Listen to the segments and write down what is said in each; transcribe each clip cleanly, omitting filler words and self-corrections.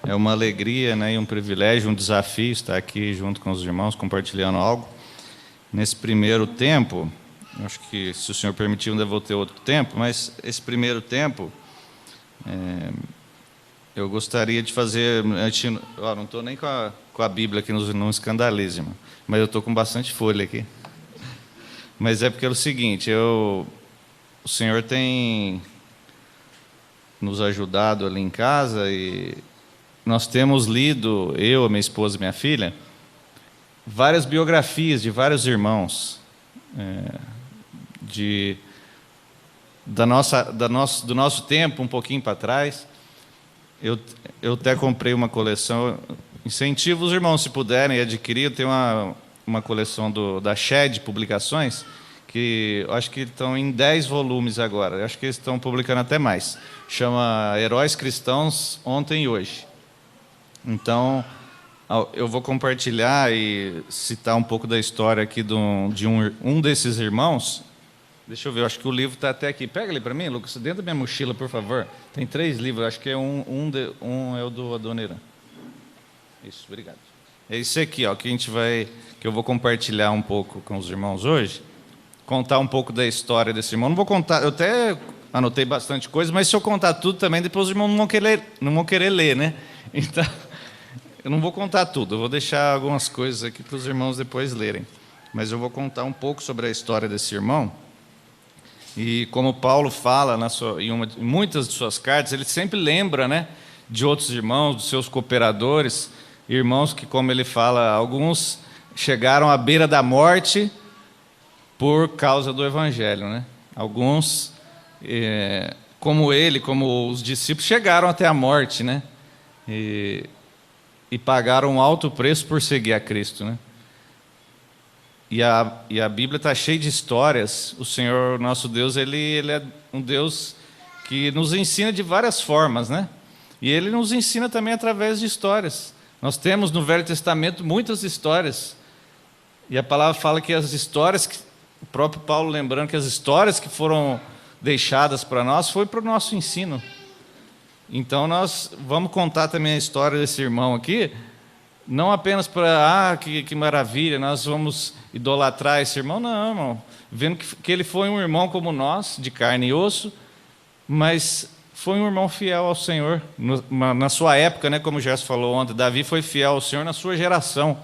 É uma alegria, né, e um privilégio, um desafio estar aqui junto com os irmãos, compartilhando algo. Nesse primeiro tempo, acho que, se o Senhor permitir, ainda vou ter outro tempo, mas esse primeiro tempo, eu gostaria de fazer... não estou nem com a Bíblia aqui, não escandalize, irmão, mas eu estou com bastante folha aqui. Mas é porque é o seguinte, o Senhor tem nos ajudado ali em casa e nós temos lido, eu, a minha esposa e minha filha, várias biografias de vários irmãos do nosso tempo, um pouquinho para trás. Eu até comprei uma coleção, incentivo os irmãos, se puderem adquirir. Eu tenho uma coleção da Shed Publicações, que eu acho que estão em 10 volumes agora, eu acho que eles estão publicando até mais. Chama Heróis Cristãos Ontem e Hoje. Então, eu vou compartilhar e citar um pouco da história aqui de um desses irmãos. Deixa eu ver, eu acho que o livro está até aqui. Pega ele para mim, Lucas, dentro da minha mochila, por favor. Tem 3 livros, acho que é um é o do Adoniran. Isso, obrigado. É esse aqui, ó, que eu vou compartilhar um pouco com os irmãos hoje. Contar um pouco da história desse irmão. Não vou contar, eu até anotei bastante coisa, mas se eu contar tudo também, depois os irmãos não vão querer ler, né? Então, eu não vou contar tudo, eu vou deixar algumas coisas aqui para os irmãos depois lerem. Mas eu vou contar um pouco sobre a história desse irmão. E como Paulo fala em muitas de suas cartas, ele sempre lembra, né, de outros irmãos, dos seus cooperadores, irmãos que, como ele fala, alguns chegaram à beira da morte por causa do Evangelho, né? Alguns, como ele, como os discípulos, chegaram até a morte, né? E pagaram um alto preço por seguir a Cristo, né? E a Bíblia está cheia de histórias. O Senhor, nosso Deus, ele é um Deus que nos ensina de várias formas, né? E Ele nos ensina também através de histórias. Nós temos no Velho Testamento muitas histórias. E a palavra fala que as histórias, o próprio Paulo lembrando que as histórias que foram deixadas para nós foi para o nosso ensino. Então nós vamos contar também a história desse irmão aqui, não apenas para, que maravilha, nós vamos idolatrar esse irmão, não, irmão. Vendo que ele foi um irmão como nós, de carne e osso, mas foi um irmão fiel ao Senhor. Na sua época, né, como o Gerson falou ontem, Davi foi fiel ao Senhor na sua geração.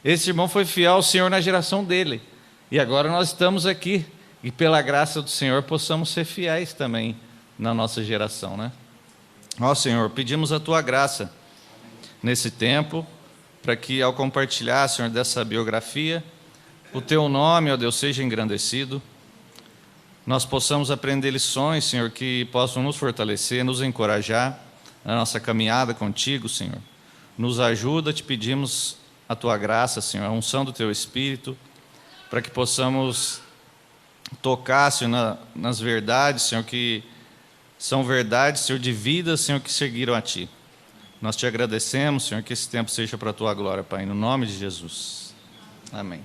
Esse irmão foi fiel ao Senhor na geração dele. E agora nós estamos aqui, e pela graça do Senhor possamos ser fiéis também na nossa geração, né? Ó Senhor, pedimos a Tua graça nesse tempo, para que ao compartilhar, Senhor, dessa biografia, o Teu nome, ó Deus, seja engrandecido, nós possamos aprender lições, Senhor, que possam nos fortalecer, nos encorajar na nossa caminhada contigo, Senhor. Nos ajuda, te pedimos a Tua graça, Senhor, a unção do Teu Espírito, para que possamos tocar, Senhor, nas verdades, Senhor, que são verdades, Senhor, de vida, Senhor, que seguiram a Ti. Nós Te agradecemos, Senhor, que esse tempo seja para a Tua glória, Pai, no nome de Jesus. Amém.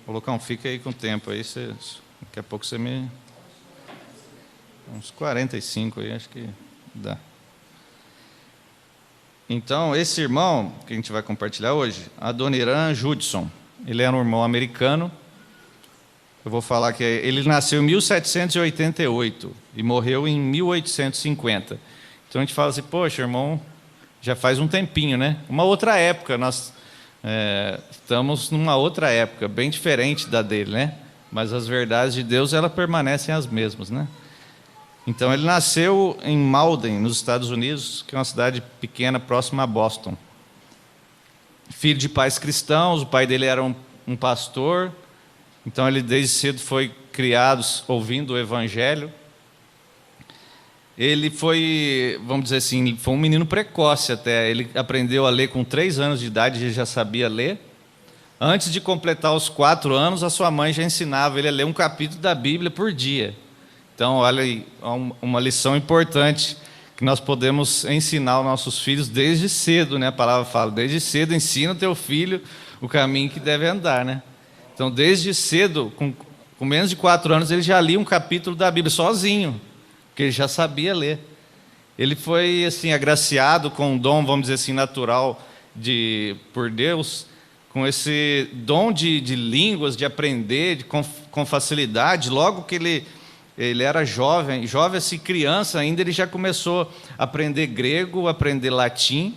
Ô, Lucão, fica aí com o tempo aí, daqui a pouco você me... Uns 45 aí, acho que dá. Então, esse irmão que a gente vai compartilhar hoje, Adoniran Judson, ele era um irmão americano. Eu vou falar que ele nasceu em 1788 e morreu em 1850. Então a gente fala assim, poxa, irmão, já faz um tempinho, né? Uma outra época, nós estamos numa outra época, bem diferente da dele, né? Mas as verdades de Deus, elas permanecem as mesmas, né? Então ele nasceu em Malden, nos Estados Unidos, que é uma cidade pequena, próxima a Boston. Filho de pais cristãos, o pai dele era um pastor, então ele desde cedo foi criado ouvindo o Evangelho. Ele foi, vamos dizer assim, foi um menino precoce até. Ele aprendeu a ler com 3 anos de idade, ele já sabia ler. Antes de completar os 4 anos, a sua mãe já ensinava ele a ler um capítulo da Bíblia por dia. Então, olha aí, uma lição importante que nós podemos ensinar aos nossos filhos desde cedo, né? A palavra fala, desde cedo ensina o teu filho o caminho que deve andar, né? Então, desde cedo, com menos de 4 anos, ele já lia um capítulo da Bíblia sozinho, porque ele já sabia ler. Ele foi assim agraciado com um dom, vamos dizer assim, natural por Deus, com esse dom de línguas, de aprender com facilidade. Logo que ele era jovem assim, criança ainda, ele já começou a aprender grego, a aprender latim.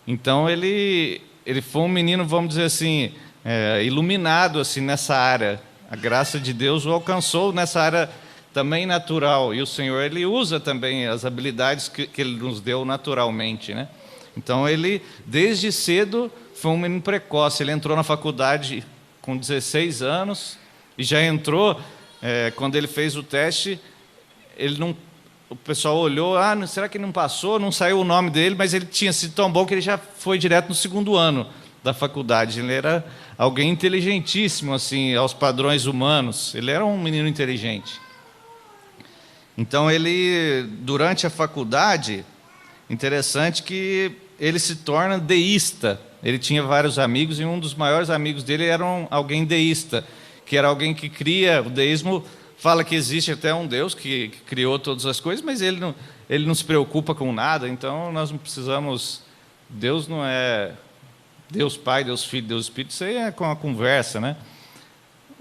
Então ele foi um menino, vamos dizer assim, iluminado assim nessa área. A graça de Deus o alcançou nessa área também natural, e o Senhor ele usa também as habilidades que Ele nos deu naturalmente, né? Então ele, desde cedo, foi um menino precoce. Ele entrou na faculdade com 16 anos, e já entrou, quando ele fez o teste, o pessoal olhou, será que ele não passou? Não saiu o nome dele, mas ele tinha sido tão bom que ele já foi direto no segundo ano da faculdade. Ele era alguém inteligentíssimo, assim, aos padrões humanos. Ele era um menino inteligente. Então, ele, durante a faculdade, interessante que ele se torna deísta. Ele tinha vários amigos, e um dos maiores amigos dele era alguém deísta, que era alguém que cria o deísmo. Fala que existe até um Deus que criou todas as coisas, mas ele não se preocupa com nada. Então, nós não precisamos... Deus não é Deus Pai, Deus Filho, Deus Espírito. Isso aí é com a conversa, né?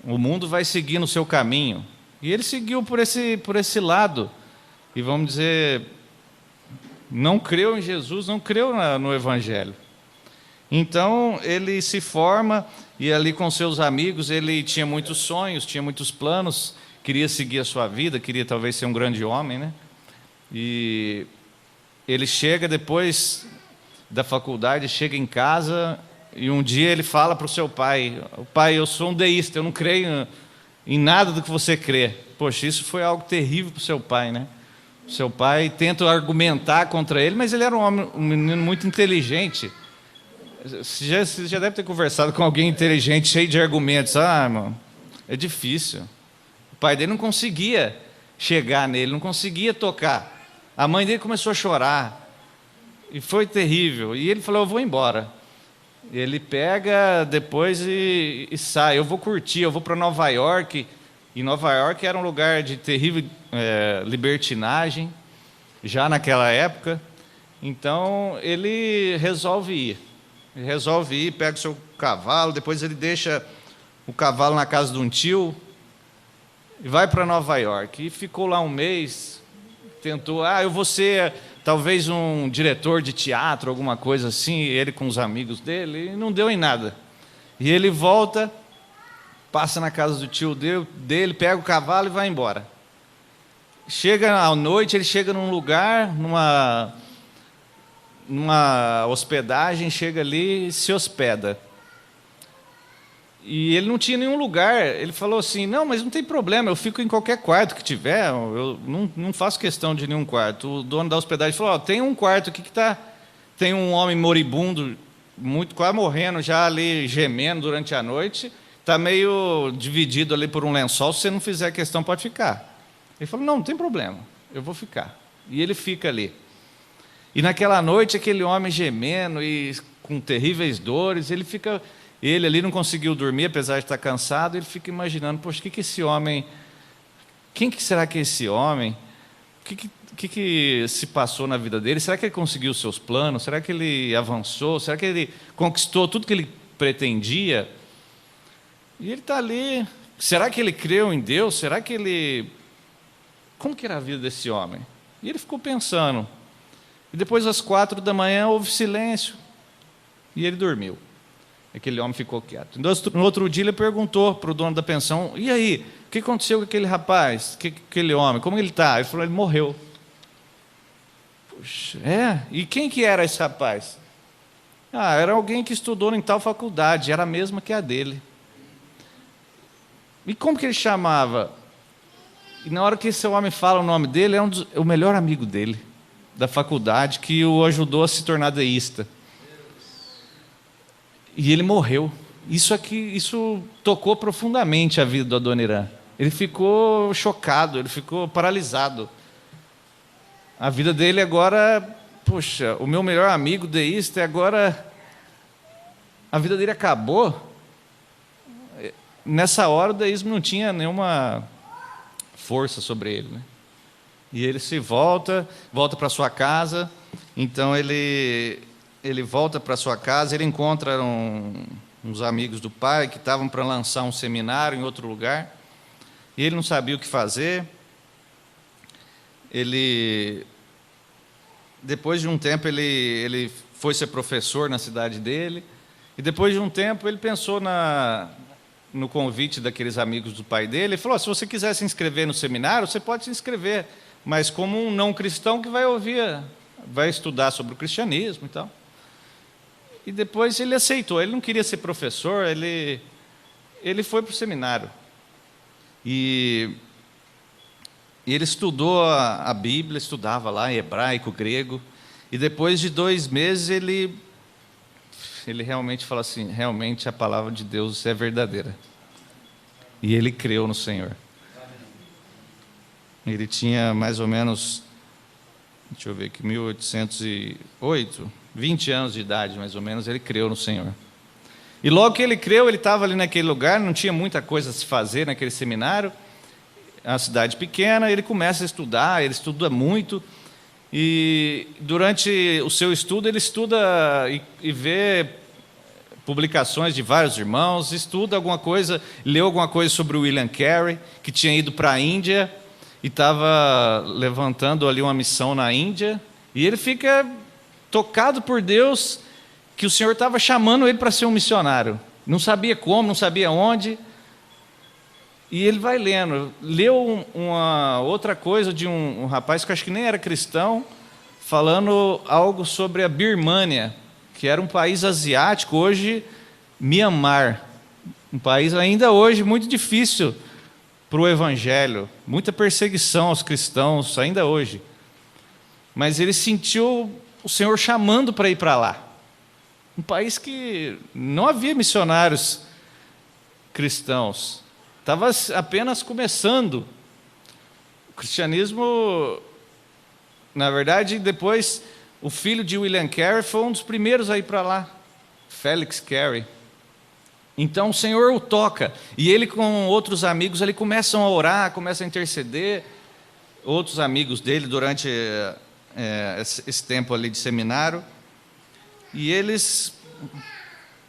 O mundo vai seguir no seu caminho. E ele seguiu por esse lado. E vamos dizer, não creu em Jesus, não creu no Evangelho. Então, ele se forma, e ali com seus amigos, ele tinha muitos sonhos, tinha muitos planos, queria seguir a sua vida, queria talvez ser um grande homem, né? E ele chega depois da faculdade, chega em casa, e um dia ele fala para o seu pai: pai, eu sou um deísta, eu não creio em nada do que você crê. Poxa, isso foi algo terrível para o seu pai, né? O seu pai tenta argumentar contra ele, mas ele era um menino muito inteligente. Você já deve ter conversado com alguém inteligente, cheio de argumentos. Irmão, é difícil. O pai dele não conseguia chegar nele, não conseguia tocar. A mãe dele começou a chorar, e foi terrível. E ele falou: eu vou embora. Ele pega depois e sai. Eu vou curtir, eu vou para Nova York. E Nova York era um lugar de terrível libertinagem, já naquela época. Então, ele resolve ir. Ele resolve ir, pega o seu cavalo, depois ele deixa o cavalo na casa de um tio e vai para Nova York. E ficou lá um mês, tentou, eu vou ser talvez um diretor de teatro, alguma coisa assim, ele com os amigos dele, e não deu em nada. E ele volta, passa na casa do tio dele, pega o cavalo e vai embora. Chega à noite, ele chega num lugar, numa hospedagem, chega ali e se hospeda. E ele não tinha nenhum lugar. Ele falou assim: não, mas não tem problema, eu fico em qualquer quarto que tiver, eu não faço questão de nenhum quarto. O dono da hospedagem falou: tem um quarto aqui que tem um homem moribundo, quase morrendo, já ali gemendo durante a noite, está meio dividido ali por um lençol, se você não fizer questão, pode ficar. Ele falou: não tem problema, eu vou ficar. E ele fica ali. E naquela noite, aquele homem gemendo e com terríveis dores, ele ali não conseguiu dormir, apesar de estar cansado. Ele fica imaginando: poxa, o que esse homem... Quem que será que é esse homem? O que se passou na vida dele? Será que ele conseguiu os seus planos? Será que ele avançou? Será que ele conquistou tudo que ele pretendia? E ele está ali. Será que ele creu em Deus? Será que ele... Como que era a vida desse homem? E ele ficou pensando. E depois, às 4 da manhã, houve silêncio. E ele dormiu. Aquele homem ficou quieto. No outro dia, ele perguntou para o dono da pensão: e aí, o que aconteceu com aquele rapaz, aquele homem, como ele está? Ele falou: ele morreu. Puxa, e quem que era esse rapaz? Era alguém que estudou em tal faculdade, era a mesma que a dele. E como que ele chamava? E na hora que esse homem fala o nome dele, é o melhor amigo dele, da faculdade, que o ajudou a se tornar deísta. E ele morreu. Isso tocou profundamente a vida do Adoniran. Ele ficou chocado, ele ficou paralisado. A vida dele agora, poxa, o meu melhor amigo deísta, agora a vida dele acabou. Nessa hora o deísmo não tinha nenhuma força sobre ele, né? E ele volta para sua casa. Então ele volta para sua casa, ele encontra uns amigos do pai que estavam para lançar um seminário em outro lugar. E ele não sabia o que fazer. Depois de um tempo, ele foi ser professor na cidade dele. E depois de um tempo, ele pensou no convite daqueles amigos do pai dele. Ele falou: se você quiser se inscrever no seminário, você pode se inscrever, mas como um não cristão que vai estudar sobre o cristianismo e tal. E depois ele aceitou. Ele não queria ser professor, ele foi para o seminário. E ele estudou a Bíblia, estudava lá em hebraico, grego. E depois de 2 meses ele realmente falou assim: realmente a palavra de Deus é verdadeira. E ele creu no Senhor. Ele tinha mais ou menos, deixa eu ver aqui, 1808, 20 anos de idade mais ou menos, ele creu no Senhor. E logo que ele creu, ele estava ali naquele lugar, não tinha muita coisa a se fazer naquele seminário, uma cidade pequena. Ele começa a estudar, ele estuda muito, e durante o seu estudo, ele estuda e vê publicações de vários irmãos, estuda alguma coisa, leu alguma coisa sobre o William Carey, que tinha ido para a Índia, e estava levantando ali uma missão na Índia, e ele fica tocado por Deus, que o Senhor estava chamando ele para ser um missionário. Não sabia como, não sabia onde. E ele vai lendo. Leu uma outra coisa de um rapaz que eu acho que nem era cristão, falando algo sobre a Birmânia, que era um país asiático, hoje Mianmar. Um país ainda hoje muito difícil para o evangelho, muita perseguição aos cristãos, ainda hoje. Mas ele sentiu o Senhor chamando para ir para lá. Um país que não havia missionários cristãos, estava apenas começando. O cristianismo, na verdade, depois, o filho de William Carey foi um dos primeiros a ir para lá, Felix Carey. Então o Senhor o toca, e ele com outros amigos, ele começam a orar, começam a interceder. Outros amigos dele, durante esse tempo ali de seminário, e eles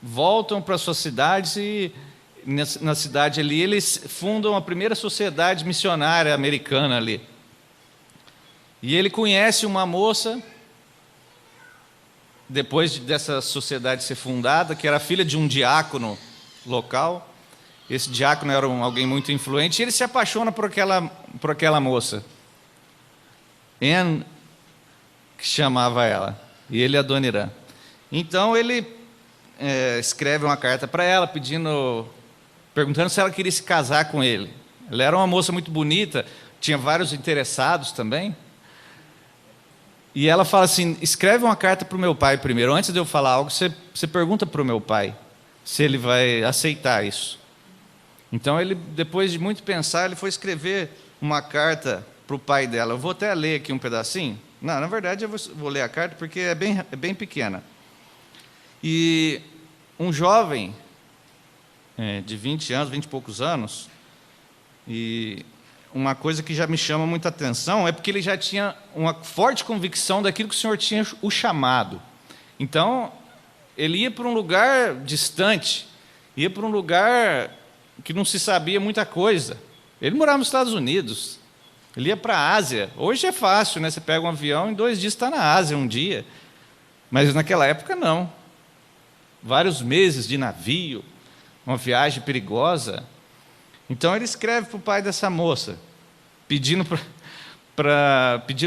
voltam para suas cidades, e na cidade ali eles fundam a primeira sociedade missionária americana ali. E ele conhece uma moça, depois dessa sociedade ser fundada, que era filha de um diácono local. Esse diácono era alguém muito influente, e ele se apaixona por aquela moça, Anne, que chamava ela, e ele a Dona Irã. Então ele escreve uma carta para ela, perguntando se ela queria se casar com ele. Ela era uma moça muito bonita, tinha vários interessados também. E ela fala assim: escreve uma carta para o meu pai primeiro, antes de eu falar algo, você pergunta para o meu pai se ele vai aceitar isso. Então ele, depois de muito pensar, ele foi escrever uma carta para o pai dela. Eu vou até ler aqui um pedacinho. Não, na verdade eu vou ler a carta porque é bem pequena. E um jovem de 20 anos, 20 e poucos anos, e uma coisa que já me chama muita atenção é porque ele já tinha uma forte convicção daquilo que o Senhor tinha o chamado. Então, ele ia para um lugar distante, ia para um lugar que não se sabia muita coisa. Ele morava nos Estados Unidos, ele ia para a Ásia. Hoje é fácil, né? Você pega um avião, em 2 dias está na Ásia, um dia. Mas naquela época não. Vários meses de navio, uma viagem perigosa. Então ele escreve para o pai dessa moça, pedindo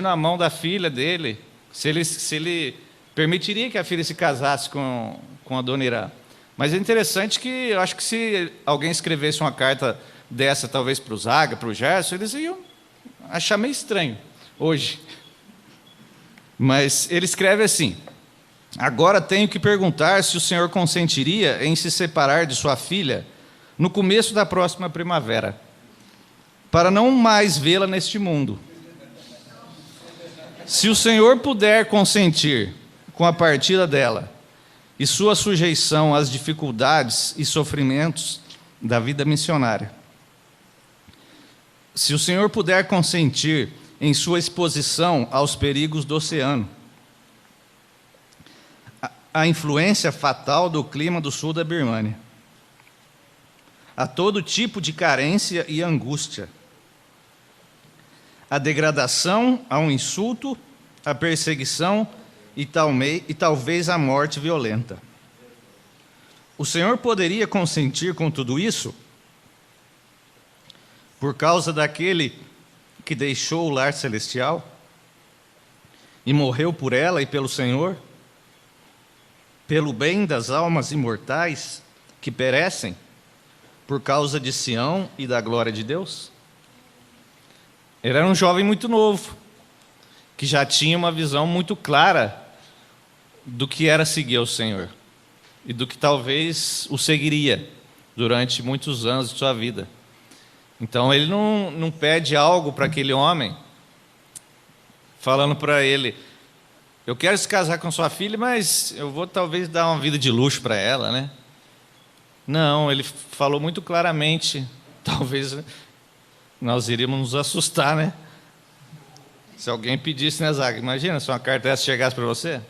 a mão da filha dele, se ele permitiria que a filha se casasse com a Dona Irã. Mas é interessante que eu acho que se alguém escrevesse uma carta dessa, talvez para o Zaga, para o Gerson, eles iam achar meio estranho hoje. Mas ele escreve assim: agora tenho que perguntar se o senhor consentiria em se separar de sua filha no começo da próxima primavera, para não mais vê-la neste mundo. Se o senhor puder consentir com a partida dela e sua sujeição às dificuldades e sofrimentos da vida missionária, se o senhor puder consentir em sua exposição aos perigos do oceano, a influência fatal do clima do sul da Birmânia, a todo tipo de carência e angústia, a degradação, ao insulto, a perseguição e talvez a morte violenta. O Senhor poderia consentir com tudo isso por causa daquele que deixou o lar celestial e morreu por ela e pelo Senhor, pelo bem das almas imortais que perecem, por causa de Sião e da glória de Deus? Ele era um jovem muito novo, que já tinha uma visão muito clara do que era seguir ao Senhor e do que talvez o seguiria durante muitos anos de sua vida. Então ele não pede algo para aquele homem, falando para ele: eu quero se casar com sua filha, mas eu vou talvez dar uma vida de luxo para ela, né? Não, ele falou muito claramente, talvez nós iríamos nos assustar, né? Se alguém pedisse, né, Zaga? Imagina se uma carta dessa chegasse para você.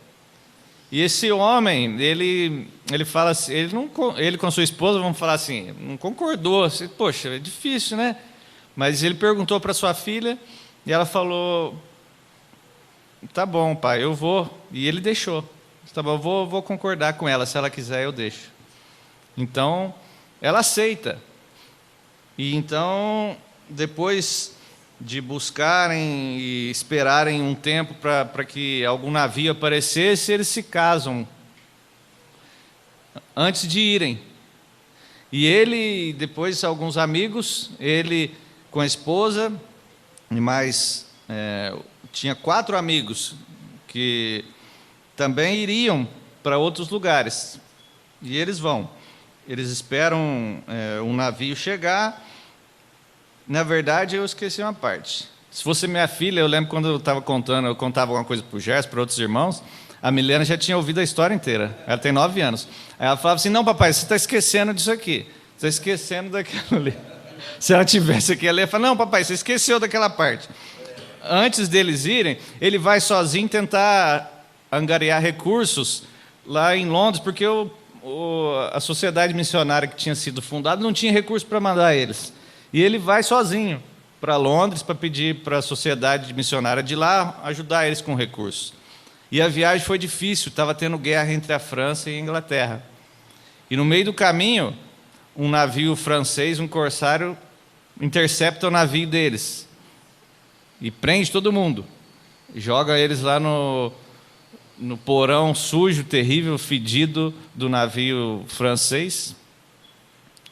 E esse homem, ele fala assim, ele com sua esposa, vamos falar assim, não concordou, assim, poxa, é difícil, né? Mas ele perguntou para sua filha e ela falou: tá bom, pai, eu vou. E ele deixou. Tá bom, eu vou concordar com ela, se ela quiser eu deixo. Então, ela aceita. E então, depois de buscarem e esperarem um tempo para que algum navio aparecesse, eles se casam antes de irem. E ele, depois alguns amigos, ele com a esposa, e mais, tinha 4 amigos que também iriam para outros lugares. E eles vão. Eles esperam um navio chegar. Na verdade, eu esqueci uma parte. Se fosse minha filha, eu lembro quando eu estava contando, eu contava alguma coisa para o Gerson, para outros irmãos, a Milena já tinha ouvido a história inteira. Ela tem 9 anos. Aí ela falava assim: não, papai, você está esquecendo disso aqui. Você está esquecendo daquilo ali. Se ela tivesse aqui, ela ia falar: não, papai, você esqueceu daquela parte. Antes deles irem, ele vai sozinho tentar angariar recursos lá em Londres, porque a sociedade missionária que tinha sido fundada não tinha recurso para mandar eles. E ele vai sozinho para Londres para pedir para a sociedade missionária de lá ajudar eles com recursos. E a viagem foi difícil, estava tendo guerra entre a França e a Inglaterra. E no meio do caminho, um navio francês, um corsário, intercepta o navio deles e prende todo mundo. Joga eles lá no porão sujo, terrível, fedido do navio francês,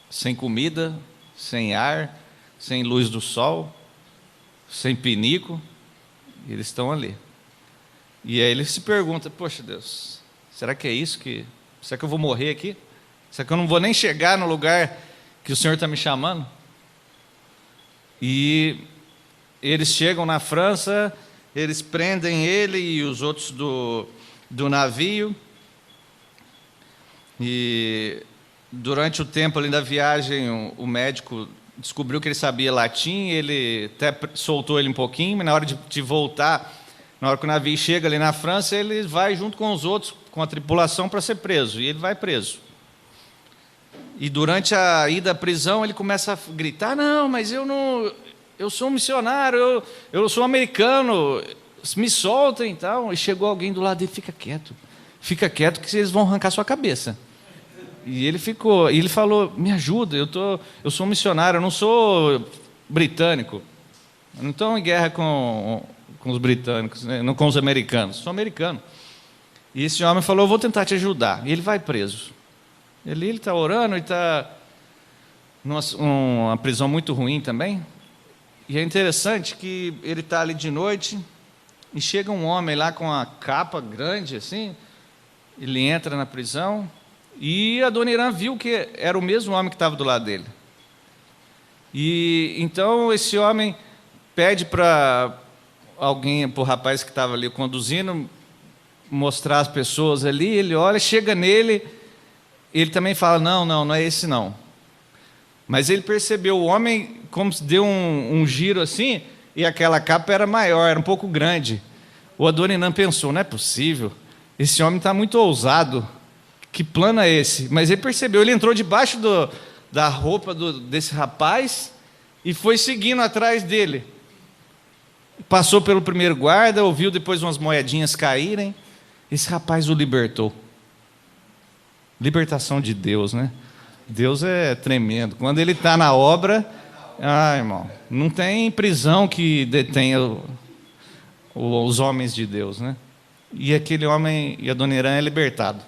sem comida, sem ar, sem luz do sol, sem pinico, e eles estão ali. E aí ele se pergunta: poxa Deus, será que é isso que... será que eu vou morrer aqui? Será que eu não vou nem chegar no lugar que o Senhor está me chamando? E eles chegam na França, eles prendem ele e os outros do navio, e durante o tempo ali da viagem, o médico descobriu que ele sabia latim, ele até soltou ele um pouquinho, mas na hora de voltar, na hora que o navio chega ali na França, ele vai junto com os outros, com a tripulação, para ser preso, e ele vai preso. E durante a ida à prisão, ele começa a gritar: não, mas eu sou um missionário, eu sou um americano, me soltem e tal. E chegou alguém do lado dele: fica quieto que eles vão arrancar sua cabeça. E ele ficou, e ele falou: me ajuda, eu sou um missionário, eu não sou britânico, eu não estou em guerra com os britânicos, né? Não com os americanos, sou americano. E esse homem falou: eu vou tentar te ajudar. E ele vai preso. Ele está orando e está numa prisão muito ruim também. E é interessante que ele está ali de noite e chega um homem lá com uma capa grande assim, ele entra na prisão. E a dona Irã viu que era o mesmo homem que estava do lado dele. E então esse homem pede para alguém, para o rapaz que estava ali conduzindo, mostrar as pessoas ali. Ele olha, chega nele, ele também fala: não é esse não. Mas ele percebeu o homem, como se deu um giro assim, e aquela capa era maior, era um pouco grande. O Adoniram pensou, não é possível, esse homem está muito ousado, que plano é esse? Mas ele percebeu, ele entrou debaixo da roupa desse rapaz e foi seguindo atrás dele. Passou pelo primeiro guarda, ouviu depois umas moedinhas caírem, esse rapaz o libertou. Libertação de Deus, né? Deus é tremendo. Quando Ele está na obra, irmão, não tem prisão que detenha os homens de Deus, né? E aquele homem, e Adoniram é libertado.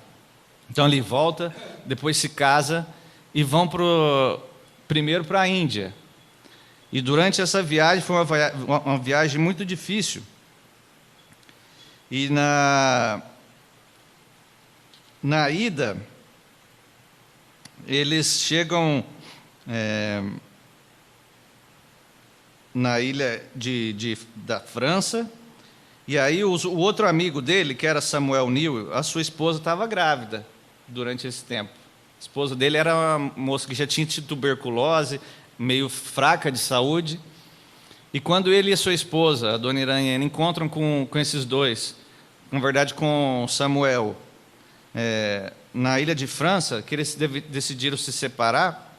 Então ele volta, depois se casa e vão primeiro para a Índia. E durante essa viagem, foi uma viagem muito difícil. E na ida, eles chegam na ilha da França, e aí o outro amigo dele, que era Samuel Neal, a sua esposa estava grávida durante esse tempo. A esposa dele era uma moça que já tinha tido tuberculose, meio fraca de saúde, e quando ele e a sua esposa, Adoniram, encontram com esses dois, na verdade com Samuel, na ilha de França, que eles decidiram se separar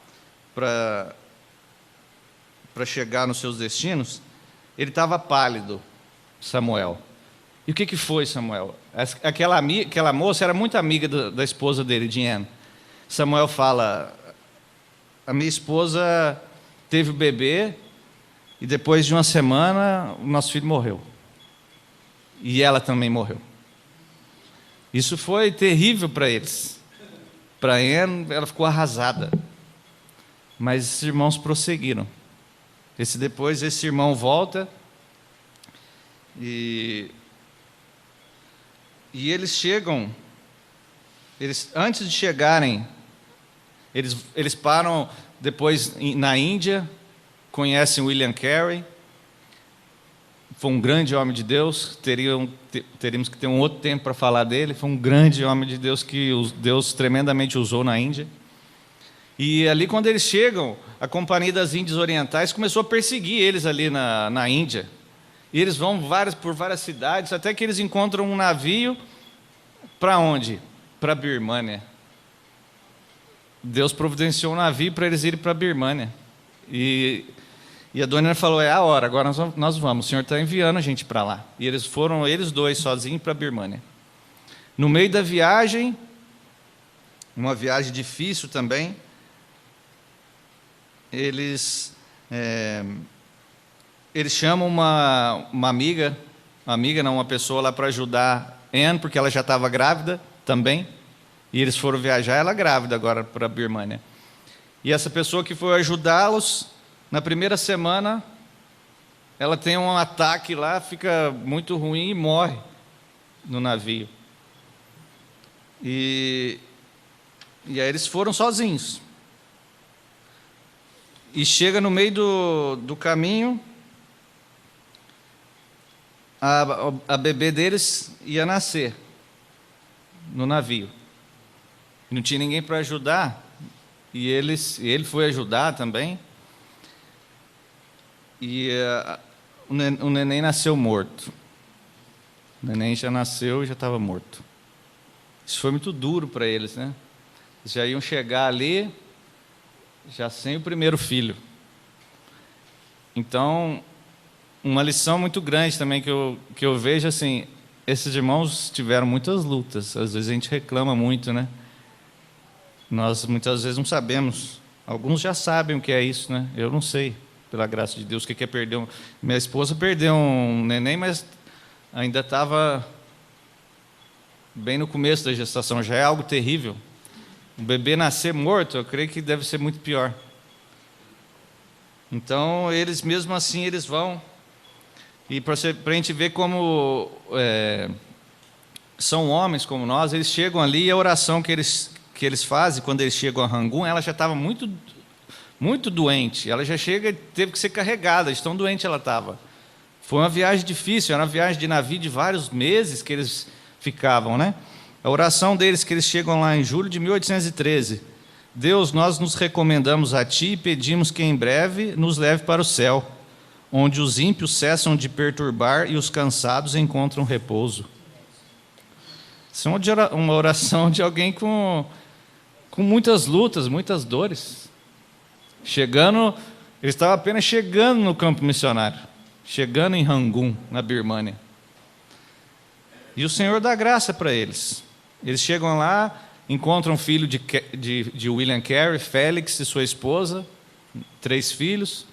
para chegar nos seus destinos, ele estava pálido, Samuel. E o que foi, Samuel? Aquela moça era muito amiga da esposa dele, Diane. Samuel fala, a minha esposa teve o bebê e depois de uma semana o nosso filho morreu. E ela também morreu. Isso foi terrível para eles. Para Anne, ela ficou arrasada. Mas esses irmãos prosseguiram. Depois esse irmão volta e eles chegam, antes de chegarem, eles param depois na Índia, conhecem William Carey, foi um grande homem de Deus, teríamos que ter um outro tempo para falar dele, foi um grande homem de Deus que Deus tremendamente usou na Índia. E ali quando eles chegam, a Companhia das Índias Orientais começou a perseguir eles ali na Índia. E eles vão por várias cidades, até que eles encontram um navio, para onde? Para a Birmânia. Deus providenciou um navio para eles irem para a Birmânia. E a Adoniram falou, é a hora, agora nós vamos, o Senhor está enviando a gente para lá. E eles foram, eles dois, sozinhos para a Birmânia. No meio da viagem, uma viagem difícil também, eles chamam uma amiga, uma pessoa lá para ajudar Anne, porque ela já estava grávida também, e eles foram viajar, ela grávida agora para a Birmânia. E essa pessoa que foi ajudá-los, na primeira semana, ela tem um ataque lá, fica muito ruim e morre no navio. E aí eles foram sozinhos. E chega no meio do caminho, a bebê deles ia nascer no navio. Não tinha ninguém para ajudar, e ele foi ajudar também. E o neném nasceu morto. O neném já nasceu e já estava morto. Isso foi muito duro para eles, né? Eles já iam chegar ali, já sem o primeiro filho. Então, uma lição muito grande também que eu vejo, assim, esses irmãos tiveram muitas lutas. Às vezes a gente reclama muito, né? Nós muitas vezes não sabemos. Alguns já sabem o que é isso, né? Eu não sei, pela graça de Deus, o que é perder Minha esposa perdeu um neném, mas ainda estava bem no começo da gestação. Já é algo terrível. Um bebê nascer morto, eu creio que deve ser muito pior. Então, eles mesmo assim, eles vão. E para a gente ver como são homens como nós, eles chegam ali e a oração que eles fazem quando eles chegam a Rangoon, ela já estava muito, muito doente. Ela já chega e teve que ser carregada, de tão doente ela estava. Foi uma viagem difícil, era uma viagem de navio de vários meses que eles ficavam, né? A oração deles, que eles chegam lá em julho de 1813. Deus, nós nos recomendamos a Ti e pedimos que em breve nos leve para o céu, onde os ímpios cessam de perturbar e os cansados encontram repouso. Isso é uma oração de alguém com muitas lutas, muitas dores. Ele estava apenas chegando no campo missionário, chegando em Rangoon, na Birmânia. E o Senhor dá graça para eles. Eles chegam lá, encontram o filho de William Carey, Félix e sua esposa, 3 filhos.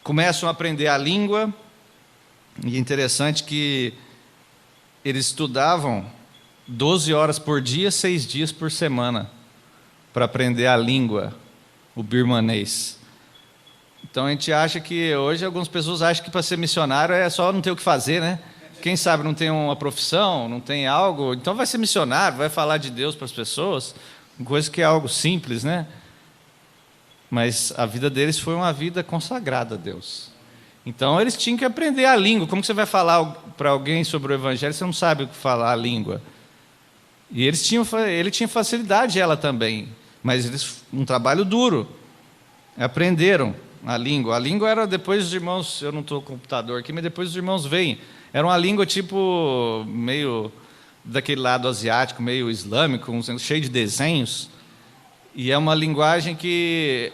Começam a aprender a língua. E é interessante que eles estudavam 12 horas por dia, 6 dias por semana, para aprender a língua, o birmanês. Então a gente acha que, hoje algumas pessoas acham que para ser missionário é só não ter o que fazer, né? Quem sabe não tem uma profissão, não tem algo, então vai ser missionário, vai falar de Deus para as pessoas, coisa que é algo simples, né? Mas a vida deles foi uma vida consagrada a Deus. Então eles tinham que aprender a língua. Como que você vai falar para alguém sobre o Evangelho, você não sabe falar a língua? E ele tinha facilidade, ela também, mas um trabalho duro. Aprenderam a língua. A língua era depois dos irmãos, eu não estou com o computador aqui, mas depois os irmãos vêm. Era uma língua tipo, meio daquele lado asiático, meio islâmico, cheio de desenhos. E é uma linguagem que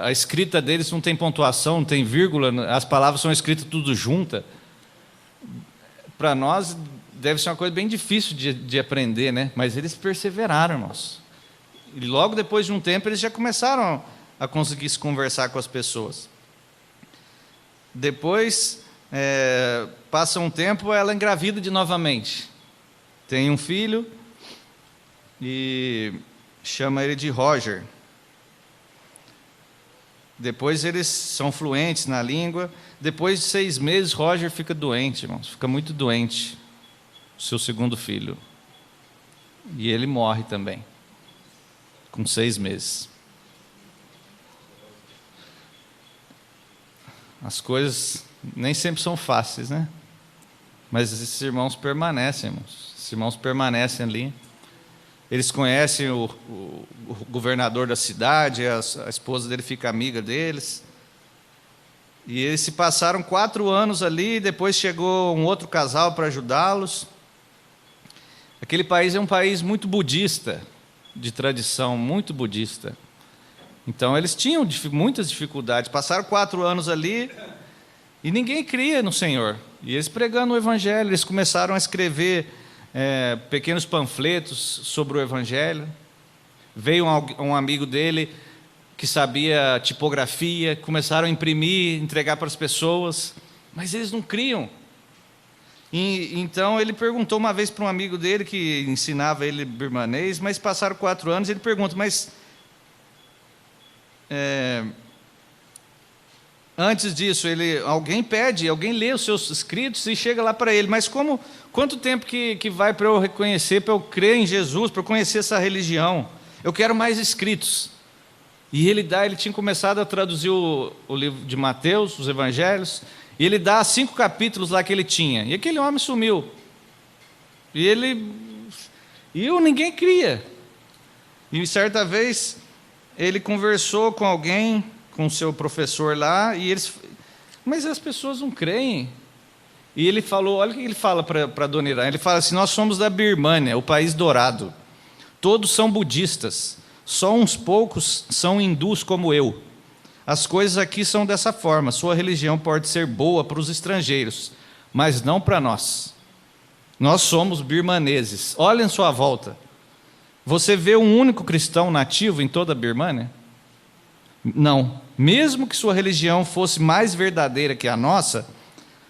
a escrita deles não tem pontuação, não tem vírgula, as palavras são escritas tudo junta. Para nós deve ser uma coisa bem difícil de aprender, né? Mas eles perseveraram, irmãos. E logo depois de um tempo eles já começaram a conseguir se conversar com as pessoas. Depois, passa um tempo, ela engravida novamente. Tem um filho e chama ele de Roger. Depois eles são fluentes na língua. Depois de 6 meses, Roger fica doente, irmãos. Fica muito doente, o seu segundo filho. E ele morre também, com 6 meses. As coisas nem sempre são fáceis, né? Mas esses irmãos permanecem, irmãos. Esses irmãos permanecem ali. Eles conhecem o governador da cidade, a esposa dele fica amiga deles. E eles se passaram 4 anos ali, depois chegou um outro casal para ajudá-los. Aquele país é um país muito budista, de tradição muito budista. Então eles tinham muitas dificuldades, passaram 4 anos ali e ninguém cria no Senhor. E eles pregando o Evangelho, eles começaram a escrever pequenos panfletos sobre o Evangelho. Veio um amigo dele que sabia tipografia, começaram a imprimir, entregar para as pessoas, mas eles não criam. E então ele perguntou uma vez para um amigo dele que ensinava ele birmanês, mas passaram 4 anos, ele pergunta, mas antes disso, alguém lê os seus escritos e chega lá para ele, mas quanto tempo que vai para eu reconhecer, para eu crer em Jesus, para eu conhecer essa religião? Eu quero mais escritos. E ele tinha começado a traduzir o livro de Mateus, os evangelhos, e ele dá 5 capítulos lá que ele tinha, e aquele homem sumiu. E ninguém cria. E certa vez ele conversou com alguém, com o seu professor lá, mas as pessoas não creem. E ele falou, olha o que ele fala para Dona Irã, ele fala assim, nós somos da Birmânia, o país dourado, todos são budistas, só uns poucos são hindus como eu. As coisas aqui são dessa forma, sua religião pode ser boa para os estrangeiros, mas não para nós. Nós somos birmaneses, olhem à sua volta. Você vê um único cristão nativo em toda a Birmânia? Não. Mesmo que sua religião fosse mais verdadeira que a nossa,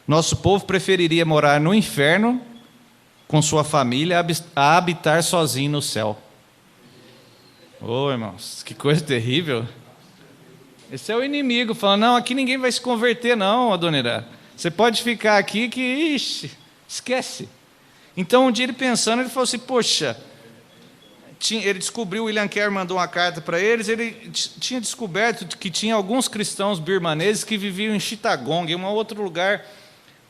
nosso povo preferiria morar no inferno com sua família a habitar sozinho no céu. Oh, irmãos, que coisa terrível. Esse é o inimigo falando, não, aqui ninguém vai se converter não, Dona Irã. Você pode ficar aqui que, esquece. Então um dia ele pensando, ele falou assim, poxa, ele descobriu, William Carey mandou uma carta para eles, ele tinha descoberto que tinha alguns cristãos birmaneses que viviam em Chittagong, em um outro lugar,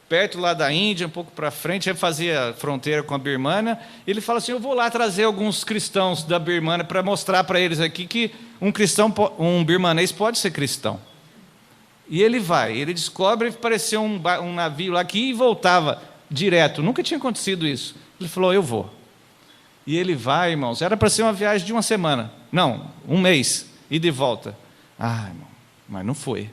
perto lá da Índia, um pouco para frente, ele fazia fronteira com a Birmânia. Ele fala assim, eu vou lá trazer alguns cristãos da Birmânia para mostrar para eles aqui que um birmanês pode ser cristão. E ele vai, ele descobre que apareceu um navio lá que ia e voltava direto. Nunca tinha acontecido isso. Ele falou, eu vou. E ele vai, irmãos, era para ser uma viagem de uma semana. Não, um mês, e de volta. Ah, irmão, mas não foi.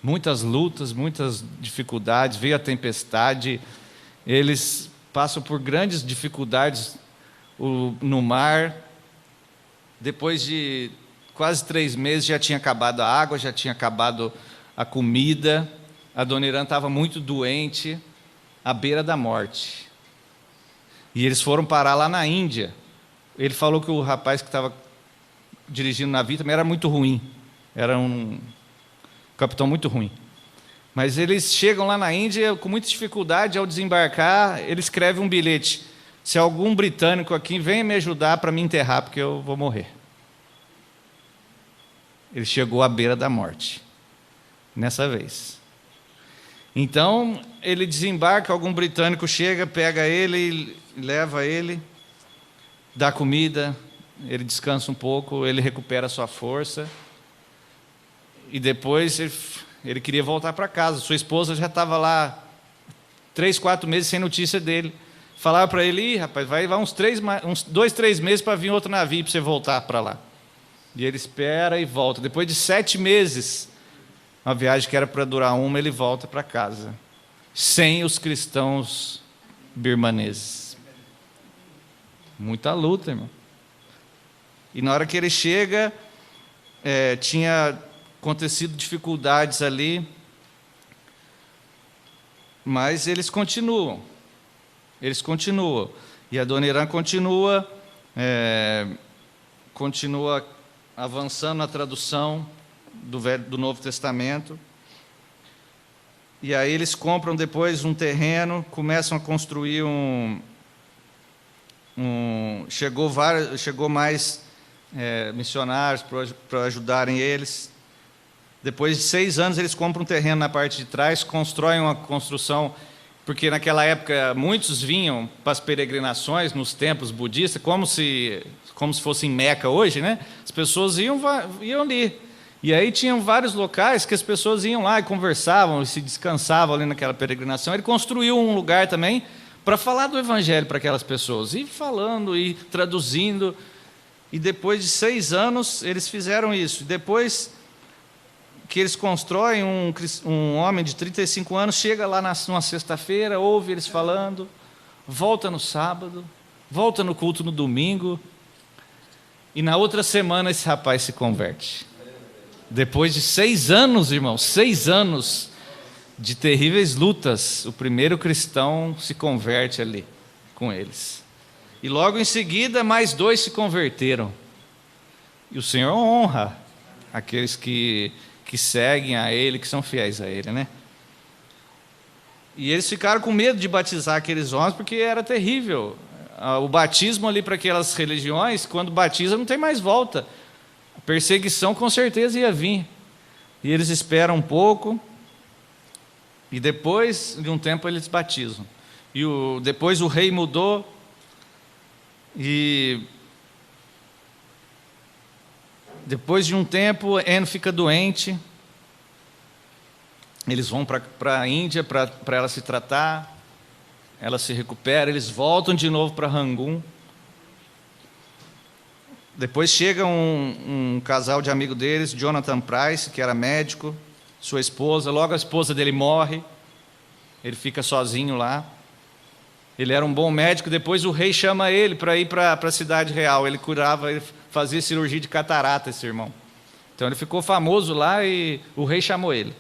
Muitas lutas, muitas dificuldades, veio a tempestade, eles passam por grandes dificuldades no mar. Depois de quase 3 meses já tinha acabado a água, já tinha acabado a comida, a dona Irã estava muito doente, à beira da morte. E eles foram parar lá na Índia. Ele falou que o rapaz que estava dirigindo o navio também era muito ruim, era um capitão muito ruim. Mas eles chegam lá na Índia com muita dificuldade. Ao desembarcar, ele escreve um bilhete: se algum britânico aqui, venha me ajudar para me enterrar, porque eu vou morrer. Ele chegou à beira da morte, nessa vez. Então, ele desembarca, algum britânico chega, pega ele, leva ele, dá comida, ele descansa um pouco, ele recupera a sua força, e depois ele queria voltar para casa. Sua esposa já estava lá 3, 4 meses sem notícia dele. Falava para ele: rapaz, vai uns 2, 3 meses para vir outro navio para você voltar para lá. E ele espera e volta. Depois de 7 meses, uma viagem que era para durar ele volta para casa, sem os cristãos birmaneses. Muita luta, irmão. E na hora que ele chega, tinha acontecido dificuldades ali, mas eles continuam. E a dona Irã continua avançando na tradução do Novo Testamento. E aí eles compram depois um terreno, começam a construir chegou mais missionários para ajudarem eles. Depois de 6 anos, eles compram um terreno na parte de trás, constroem uma construção, porque naquela época muitos vinham para as peregrinações nos templos budistas, como se fosse em Meca hoje, né? As pessoas iam ali. E aí tinham vários locais que as pessoas iam lá e conversavam, e se descansavam ali naquela peregrinação. Ele construiu um lugar também para falar do Evangelho para aquelas pessoas, e falando e traduzindo. E depois de 6 anos, eles fizeram isso. Depois que eles constroem, um homem de 35 anos chega lá numa sexta-feira, ouve eles falando, volta no sábado, volta no culto no domingo, e na outra semana esse rapaz se converte. Depois de 6 anos, irmãos, 6 anos de terríveis lutas, o primeiro cristão se converte ali com eles. E logo em seguida, mais 2 se converteram. E o Senhor honra aqueles que seguem a Ele, que são fiéis a Ele, né? E eles ficaram com medo de batizar aqueles homens, porque era terrível. O batismo ali para aquelas religiões, quando batiza não tem mais volta. A perseguição com certeza ia vir. E eles esperam um pouco, e depois de um tempo eles batizam. E depois o rei mudou, e depois de um tempo, Anne fica doente. Eles vão para a Índia para ela se tratar. Ela se recupera. Eles voltam de novo para Rangoon. Depois chega um casal de amigo deles, Jonathan Price, que era médico, sua esposa. Logo a esposa dele morre. Ele fica sozinho lá. Ele era um bom médico. Depois o rei chama ele para ir para a cidade real. Ele curava, ele fazia cirurgia de catarata, esse irmão. Então ele ficou famoso lá e o rei chamou ele.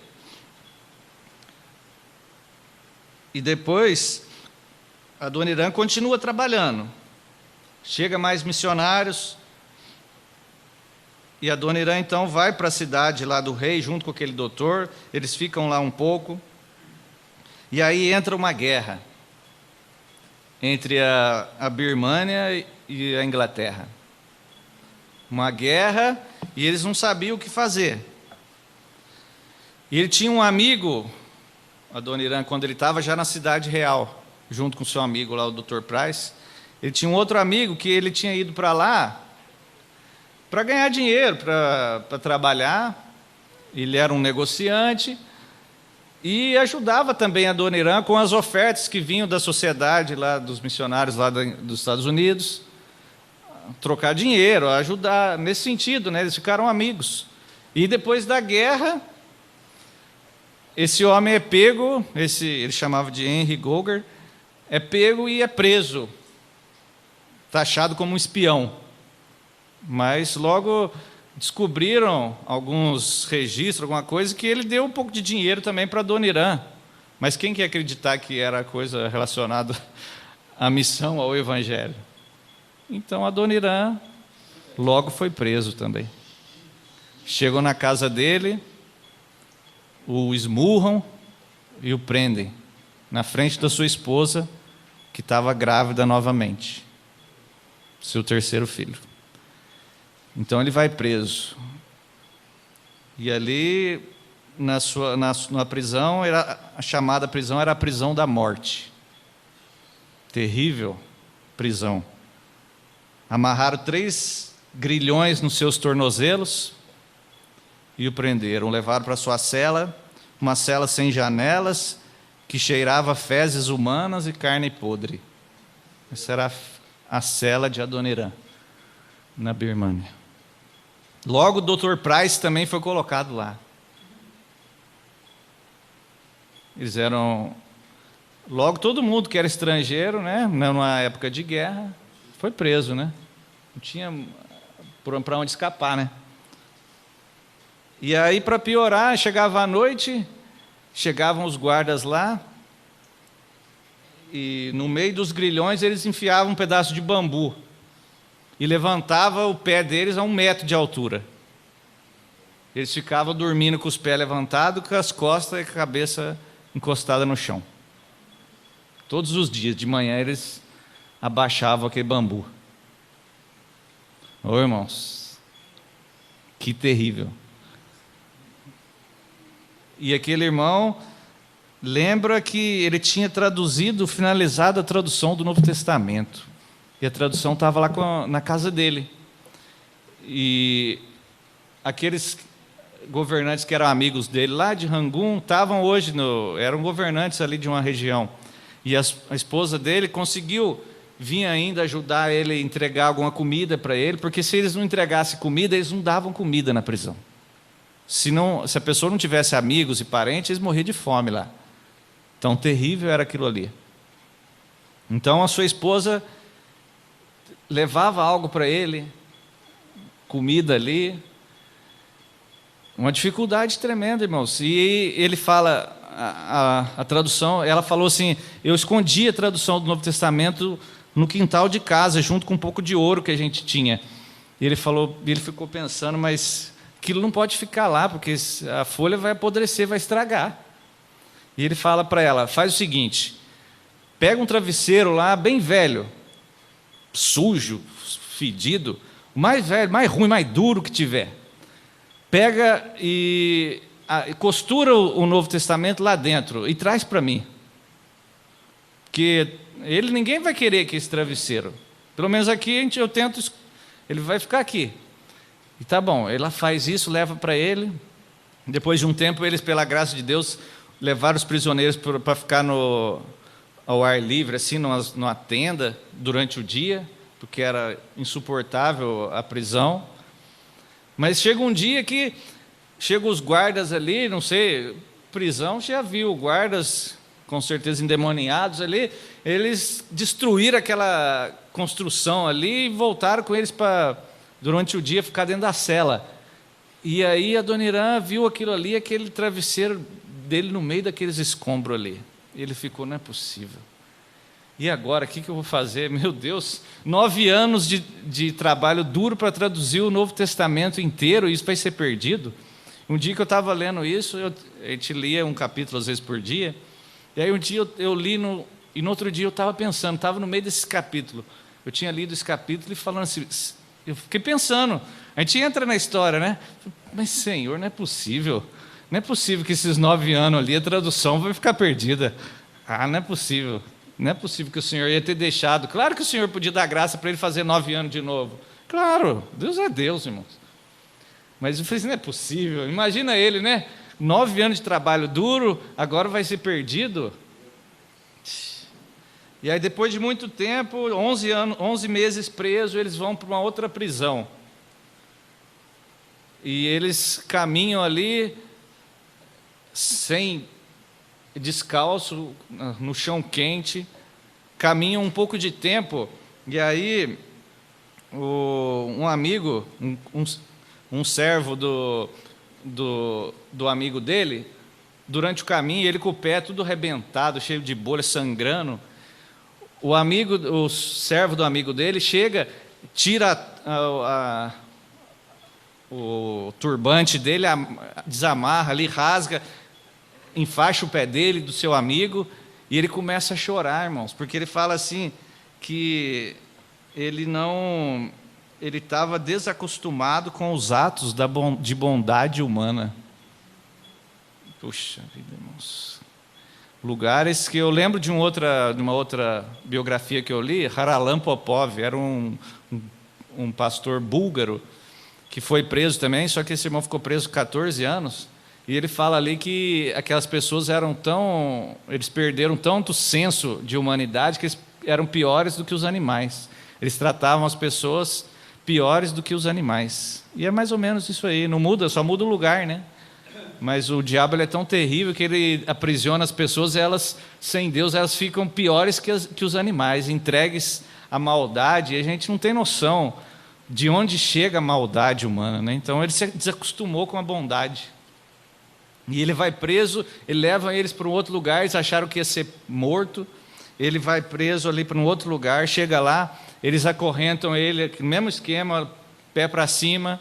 E depois a dona Irã continua trabalhando. Chega mais missionários. E a dona Irã então vai para a cidade lá do rei, junto com aquele doutor. Eles ficam lá um pouco. E aí entra uma guerra entre a Birmânia e a Inglaterra. Uma guerra, e eles não sabiam o que fazer. E ele tinha um amigo, a dona Irã, quando ele estava já na cidade real, junto com seu amigo lá, o Dr. Price. Ele tinha um outro amigo que ele tinha ido para lá para ganhar dinheiro, para trabalhar. Ele era um negociante e ajudava também a Dona Irã com as ofertas que vinham da sociedade, lá dos missionários lá dos Estados Unidos, trocar dinheiro, ajudar nesse sentido, né? Eles ficaram amigos. E depois da guerra, esse homem é pego, ele chamava de Henry Goger, é pego e é preso, taxado como um espião. Mas logo descobriram alguns registros, alguma coisa, que ele deu um pouco de dinheiro também para a Dona Irã. Mas quem quer acreditar que era coisa relacionada à missão, ao evangelho? Então a Dona Irã logo foi preso também. Chegam na casa dele, o esmurram e o prendem na frente da sua esposa, que estava grávida novamente, seu terceiro filho. Então ele vai preso. E ali, na prisão, a chamada prisão era a prisão da morte. Terrível prisão. Amarraram 3 grilhões nos seus tornozelos e o prenderam. Levaram para sua cela, uma cela sem janelas, que cheirava fezes humanas e carne podre. Essa era a cela de Adoniram, na Birmânia. Logo o Dr. Price também foi colocado lá. Eles eram... Logo todo mundo que era estrangeiro, né, numa época de guerra, foi preso, né? Não tinha para onde escapar, né? E aí, para piorar, chegava à noite, chegavam os guardas lá, e no meio dos grilhões eles enfiavam um pedaço de bambu e levantava o pé deles a 1 metro de altura. Eles ficavam dormindo com os pés levantados, com as costas e a cabeça encostada no chão. Todos os dias, de manhã, eles abaixavam aquele bambu. Ô, irmãos, que terrível. E aquele irmão lembra que ele tinha finalizado a tradução do Novo Testamento. E a tradução estava lá na casa dele. E aqueles governantes que eram amigos dele lá de Rangoon estavam hoje, eram governantes ali de uma região. E a esposa dele conseguiu vir ainda ajudar ele a entregar alguma comida para ele, porque se eles não entregassem comida, eles não davam comida na prisão. Se a pessoa não tivesse amigos e parentes, eles morriam de fome lá. Tão terrível era aquilo ali. Então a sua esposa levava algo para ele, comida ali. Uma dificuldade tremenda, irmãos. E ele fala, a tradução, ela falou assim: eu escondi a tradução do Novo Testamento no quintal de casa, junto com um pouco de ouro que a gente tinha. E ele ficou pensando, mas aquilo não pode ficar lá, porque a folha vai apodrecer, vai estragar. E ele fala para ela: faz o seguinte, pega um travesseiro lá, bem velho, sujo, fedido, o mais velho, mais ruim, mais duro que tiver. Pega e costura o Novo Testamento lá dentro e traz para mim. Porque ninguém vai querer que esse travesseiro. Pelo menos aqui eu tento, ele vai ficar aqui. E tá bom, ela faz isso, leva para ele. Depois de um tempo, eles, pela graça de Deus, levaram os prisioneiros para ficar ao ar livre, assim, numa tenda, durante o dia, porque era insuportável a prisão. Mas chega um dia que chegam os guardas ali, não sei, prisão já viu, guardas com certeza endemoniados ali, eles destruíram aquela construção ali e voltaram com eles para, durante o dia, ficar dentro da cela. E aí a Dona Irã viu aquilo ali, aquele travesseiro dele no meio daqueles escombros ali. Ele ficou, não é possível. E agora, o que eu vou fazer? Meu Deus, 9 anos de trabalho duro para traduzir o Novo Testamento inteiro, isso vai ser perdido? Um dia que eu estava lendo isso, a gente lia um capítulo às vezes por dia, e aí um dia eu li, e no outro dia eu estava pensando, estava no meio desse capítulo, eu tinha lido esse capítulo e falando assim, eu fiquei pensando, a gente entra na história, né? Mas Senhor, não é possível que esses 9 anos ali, a tradução vai ficar perdida. Não é possível. Não é possível que o Senhor ia ter deixado. Claro que o Senhor podia dar graça para ele fazer 9 anos de novo. Claro, Deus é Deus, irmãos. Mas eu falei assim, não é possível. Imagina ele, né? 9 anos de trabalho duro, agora vai ser perdido. E aí, depois de muito tempo, 11 meses preso, eles vão para uma outra prisão. E eles caminham ali, descalço, no chão quente, caminham um pouco de tempo, e aí um amigo, um servo do amigo dele, durante o caminho, ele com o pé tudo arrebentado, cheio de bolha, sangrando, o servo do amigo dele chega, tira o turbante dele, desamarra ali, rasga, enfaixa o pé dele, do seu amigo, e ele começa a chorar, irmãos, porque ele fala assim, que ele estava desacostumado com os atos de bondade humana. Puxa vida, irmãos. Lugares que eu lembro de uma outra biografia que eu li, Haralam Popov, era um pastor búlgaro, que foi preso também, só que esse irmão ficou preso 14 anos, e ele fala ali que aquelas pessoas eles perderam tanto senso de humanidade que eles eram piores do que os animais. Eles tratavam as pessoas piores do que os animais. E é mais ou menos isso aí, não muda, só muda o lugar, né? Mas o diabo ele é tão terrível que ele aprisiona as pessoas, elas, sem Deus, elas ficam piores que os animais, entregues à maldade, e a gente não tem noção de onde chega a maldade humana, né? Então ele se desacostumou com a bondade. E ele vai preso, ele leva eles para um outro lugar, eles acharam que ia ser morto, ele vai preso ali para um outro lugar, chega lá, eles acorrentam ele, mesmo esquema, pé para cima,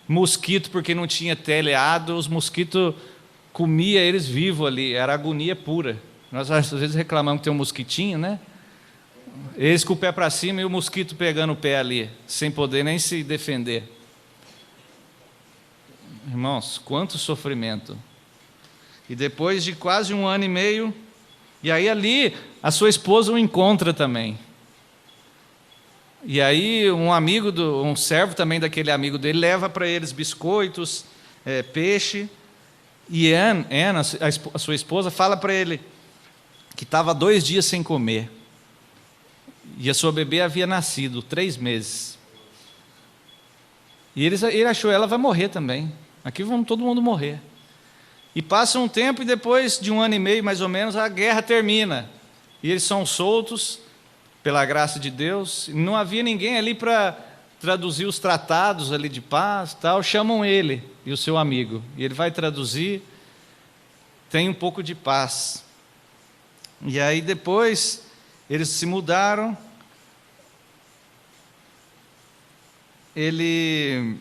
mosquito, porque não tinha telhado, os mosquitos comiam eles vivos ali, era agonia pura. Nós às vezes reclamamos que tem um mosquitinho, né? Eles com o pé para cima e o mosquito pegando o pé ali, sem poder nem se defender. Irmãos, quanto sofrimento. E depois de quase 1 ano e meio, e aí ali a sua esposa o encontra também. E aí um servo também daquele amigo dele, leva para eles biscoitos, peixe, e Anne, a sua esposa, fala para ele que estava 2 dias sem comer, e a sua bebê havia nascido, 3 meses, e ele achou, ela vai morrer também, aqui vamos todo mundo morrer. E passa um tempo, e depois de 1 ano e meio, mais ou menos, a guerra termina, e eles são soltos, pela graça de Deus, não havia ninguém ali para traduzir os tratados ali de paz, tal, chamam ele e o seu amigo, e ele vai traduzir, tem um pouco de paz. E aí depois, eles se mudaram, e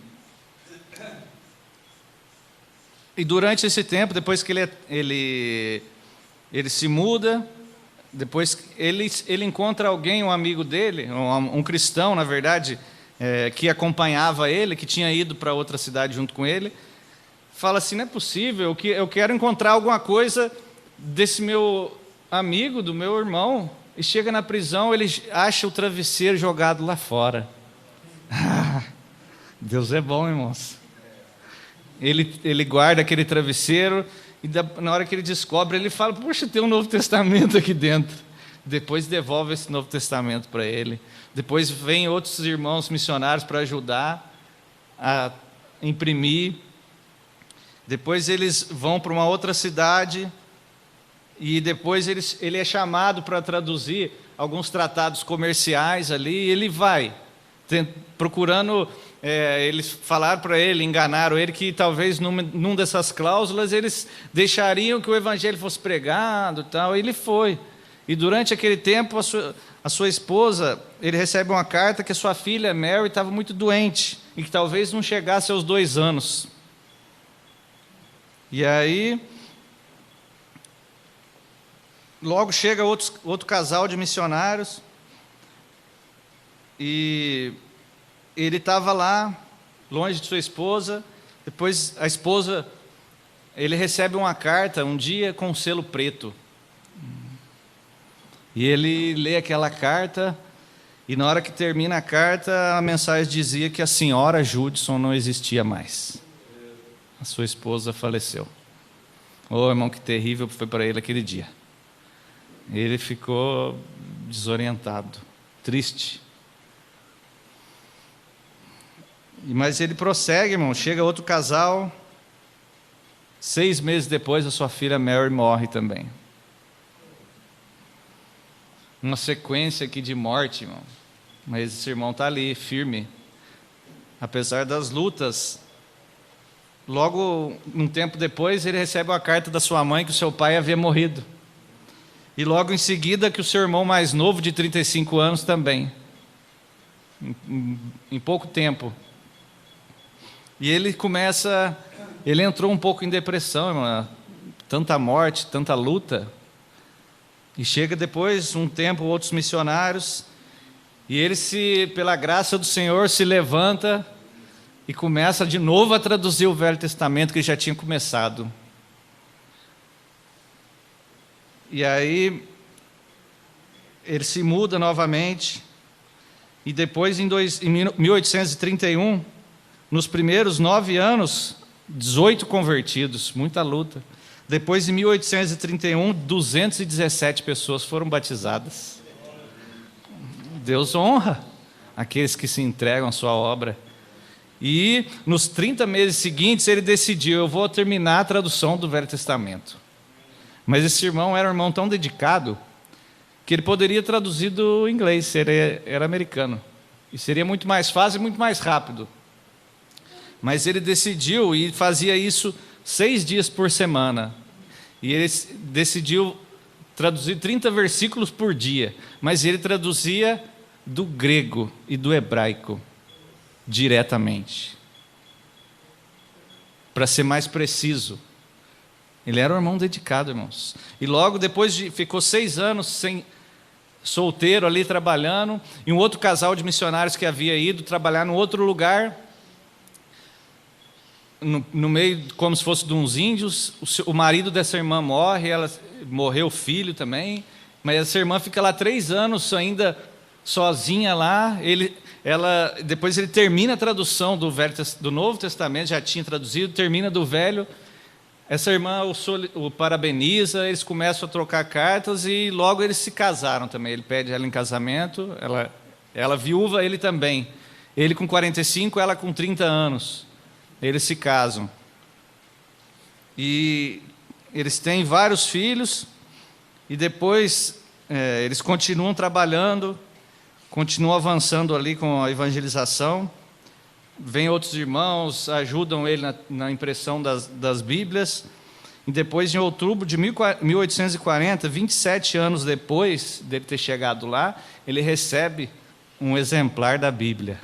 durante esse tempo, depois que ele se muda, depois ele encontra alguém, um amigo dele, um cristão, na verdade, que acompanhava ele, que tinha ido para outra cidade junto com ele, fala assim, não é possível, eu quero encontrar alguma coisa desse meu amigo, do meu irmão, e chega na prisão, ele acha o travesseiro jogado lá fora. Deus é bom, irmãos. Ele guarda aquele travesseiro, e na hora que ele descobre, ele fala, puxa, tem um Novo Testamento aqui dentro. Depois devolve esse Novo Testamento para ele. Depois vem outros irmãos missionários para ajudar a imprimir. Depois eles vão para uma outra cidade, e depois ele é chamado para traduzir alguns tratados comerciais ali, e ele vai, procurando... eles falaram para ele, enganaram ele, que talvez num dessas cláusulas eles deixariam que o evangelho fosse pregado, tal, e ele foi. E durante aquele tempo a sua esposa, ele recebe uma carta que a sua filha Mary estava muito doente e que talvez não chegasse aos 2 anos. E aí logo chega outro casal de missionários, e ele estava lá, longe de sua esposa. Depois a esposa, ele recebe uma carta um dia com um selo preto. E ele lê aquela carta, e na hora que termina a carta, a mensagem dizia que a senhora Judson não existia mais. a sua esposa faleceu. Ô, irmão, que terrível foi para ele aquele dia. Ele ficou desorientado, triste. Mas ele prossegue, irmão. Chega outro casal. 6 meses depois, a sua filha Mary morre também. Uma sequência aqui de morte, irmão. Mas esse irmão está ali, firme. Apesar das lutas. Logo, um tempo depois, ele recebe uma carta da sua mãe que o seu pai havia morrido. E logo em seguida, que o seu irmão mais novo, de 35 anos, também. Em pouco tempo. E ele entrou um pouco em depressão, irmão. Tanta morte, tanta luta. E chega depois, um tempo, outros missionários, e ele, pela graça do Senhor, se levanta e começa de novo a traduzir o Velho Testamento que ele já tinha começado. E aí, ele se muda novamente, e depois, em 1831, nos primeiros 9 anos, 18 convertidos, muita luta. Depois, em 1831, 217 pessoas foram batizadas. Deus honra aqueles que se entregam à sua obra. E nos 30 meses seguintes, ele decidiu: eu vou terminar a tradução do Velho Testamento. Mas esse irmão era um irmão tão dedicado que ele poderia traduzir do inglês, era americano. E seria muito mais fácil e muito mais rápido. Mas ele decidiu, e fazia isso 6 dias por semana. E ele decidiu traduzir 30 versículos por dia. Mas ele traduzia do grego e do hebraico diretamente. Para ser mais preciso. Ele era um irmão dedicado, irmãos. E logo depois ficou 6 anos solteiro ali trabalhando. E um outro casal de missionários que havia ido trabalhar num outro lugar. No meio, como se fosse de uns índios, o marido dessa irmã morre, morreu o filho também, mas essa irmã fica lá 3 anos ainda sozinha lá. Depois ele termina a tradução do Novo Testamento, já tinha traduzido, termina do Velho. Essa irmã o parabeniza, eles começam a trocar cartas e logo eles se casaram também. Ele pede ela em casamento, ela viúva, ele também. Ele com 45, ela com 30 anos. Eles se casam. E eles têm vários filhos. E depois eles continuam trabalhando, continuam avançando ali com a evangelização. Vêm outros irmãos, ajudam ele na impressão das Bíblias. E depois, em outubro de 1840, 27 anos depois dele ter chegado lá, ele recebe um exemplar da Bíblia,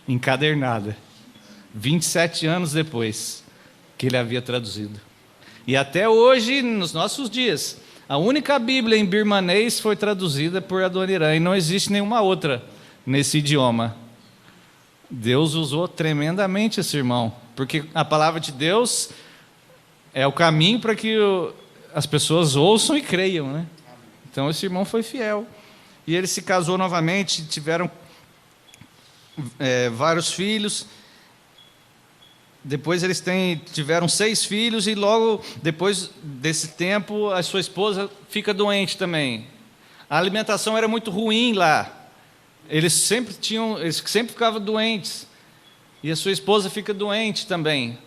encadernada. 27 anos depois que ele havia traduzido. E até hoje, nos nossos dias, a única Bíblia em birmanês foi traduzida por Adoniran, e não existe nenhuma outra nesse idioma. Deus usou tremendamente esse irmão, porque a palavra de Deus é o caminho para que as pessoas ouçam e creiam, né? Então esse irmão foi fiel. E ele se casou novamente, tiveram vários filhos. Depois eles tiveram 6 filhos, e logo depois desse tempo a sua esposa fica doente também. A alimentação era muito ruim lá. Eles sempre ficavam doentes. E a sua esposa fica doente também.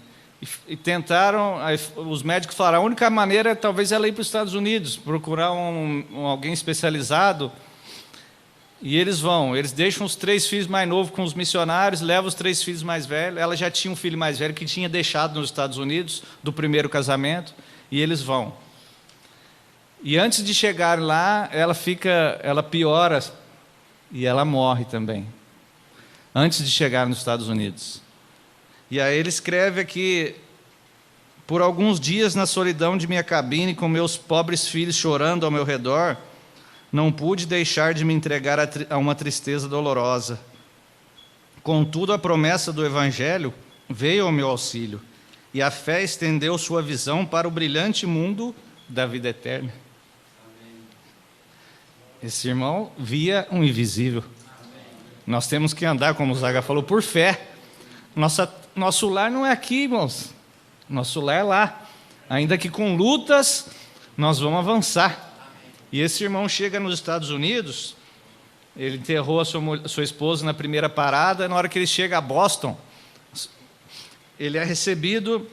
E tentaram, os médicos falaram, a única maneira é talvez ela ir para os Estados Unidos, procurar alguém especializado. E eles deixam os 3 filhos mais novos com os missionários, levam os 3 filhos mais velhos. Ela já tinha um filho mais velho que tinha deixado nos Estados Unidos, do primeiro casamento, e eles vão. E antes de chegar lá, ela piora, e ela morre também, antes de chegar nos Estados Unidos. E aí ele escreve aqui: por alguns dias na solidão de minha cabine, com meus pobres filhos chorando ao meu redor, não pude deixar de me entregar a uma tristeza dolorosa. Contudo, a promessa do Evangelho veio ao meu auxílio, e a fé estendeu sua visão para o brilhante mundo da vida eterna. Esse irmão via um invisível. Nós temos que andar, como o Zaga falou, por fé. Nosso lar não é aqui, irmãos. Nosso lar lá. Ainda que com lutas, nós vamos avançar. E esse irmão chega nos Estados Unidos, ele enterrou a sua esposa na primeira parada, na hora que ele chega a Boston, ele é recebido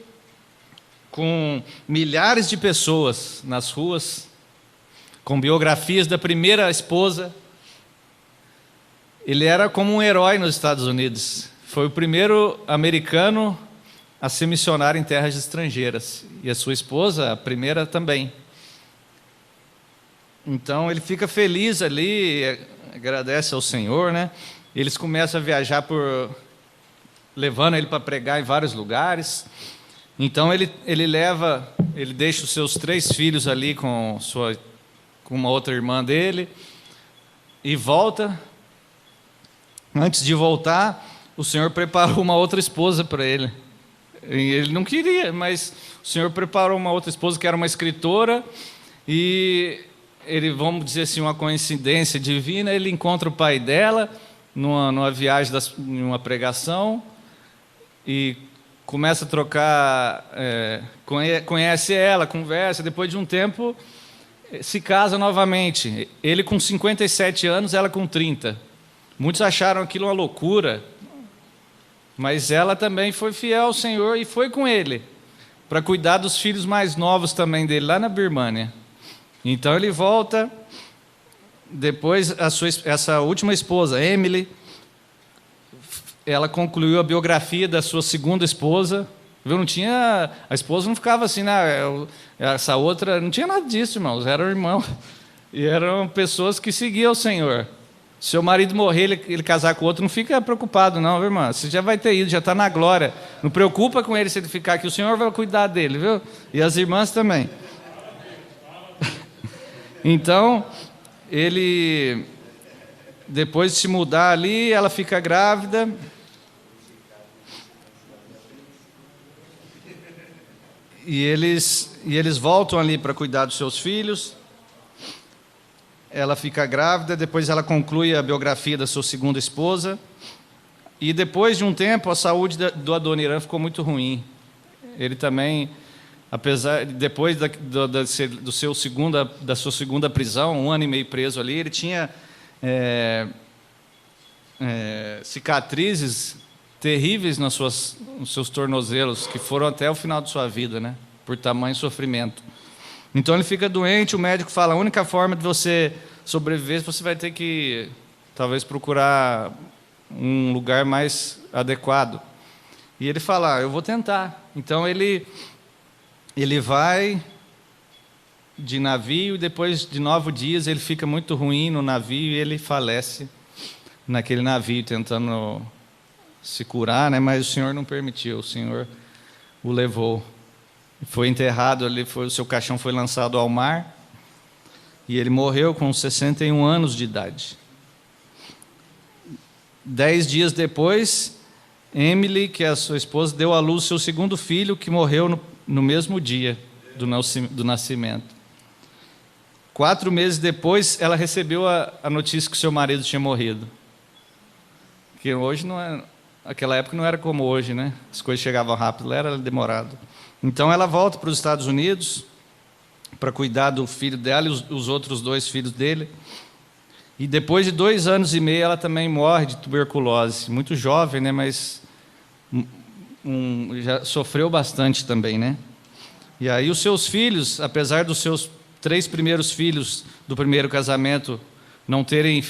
com milhares de pessoas nas ruas, com biografias da primeira esposa. Ele era como um herói nos Estados Unidos. Foi o primeiro americano a ser missionário em terras estrangeiras. E a sua esposa, a primeira também. Então ele fica feliz ali, agradece ao Senhor, né? Eles começam a viajar levando ele para pregar em vários lugares. Então ele deixa os seus 3 filhos ali com uma outra irmã dele e volta. Antes de voltar, o Senhor preparou uma outra esposa para ele. Ele não queria, mas o Senhor preparou uma outra esposa que era uma escritora, e ele, vamos dizer assim, uma coincidência divina, ele encontra o pai dela numa viagem, numa pregação, e começa a trocar, conhece ela, conversa, depois de um tempo se casa novamente. Ele com 57 anos, ela com 30. Muitos acharam aquilo uma loucura, mas ela também foi fiel ao Senhor e foi com ele para cuidar dos filhos mais novos também dele, lá na Birmânia. Então ele volta, depois essa última esposa, Emily, ela concluiu a biografia da sua segunda esposa. Viu? A esposa não ficava assim, né? Essa outra, não tinha nada disso, irmãos, eram irmãos, e eram pessoas que seguiam o Senhor. Se seu marido morrer, ele casar com outro, não fica preocupado não, viu, irmã? Você já vai ter ido, já está na glória. Não preocupa com ele se ele ficar aqui, o Senhor vai cuidar dele, viu? E as irmãs também. Então, ele, depois de se mudar ali, ela fica grávida. E eles voltam ali para cuidar dos seus filhos. Ela fica grávida, depois ela conclui a biografia da sua segunda esposa. E depois de um tempo, a saúde do Adoniran ficou muito ruim. Ele também, depois da sua segunda prisão, 1 ano e meio preso ali, ele tinha cicatrizes terríveis nos seus tornozelos, que foram até o final de sua vida, né? Por tamanho sofrimento. Então ele fica doente, o médico fala, a única forma de você sobreviver, você vai ter que, talvez, procurar um lugar mais adequado. E ele fala, eu vou tentar. Então ele vai de navio, e depois de 9 dias ele fica muito ruim no navio, e ele falece naquele navio, tentando se curar, né? Mas o Senhor não permitiu, o Senhor o levou. Foi enterrado ali, o seu caixão foi lançado ao mar, e ele morreu com 61 anos de idade. 10 dias depois, Emily, que é a sua esposa, deu à luz seu segundo filho, que morreu no mesmo dia do nascimento. 4 meses depois, ela recebeu a notícia que seu marido tinha morrido. Que hoje não é, naquela época não era como hoje, né? As coisas chegavam rápido, lá era demorado. Então ela volta para os Estados Unidos para cuidar do filho dela e os outros 2 filhos dele. E depois de 2 anos e meio ela também morre de tuberculose. Muito jovem, né? Mas já sofreu bastante também, né? E aí os seus filhos, apesar dos seus 3 primeiros filhos do primeiro casamento não terem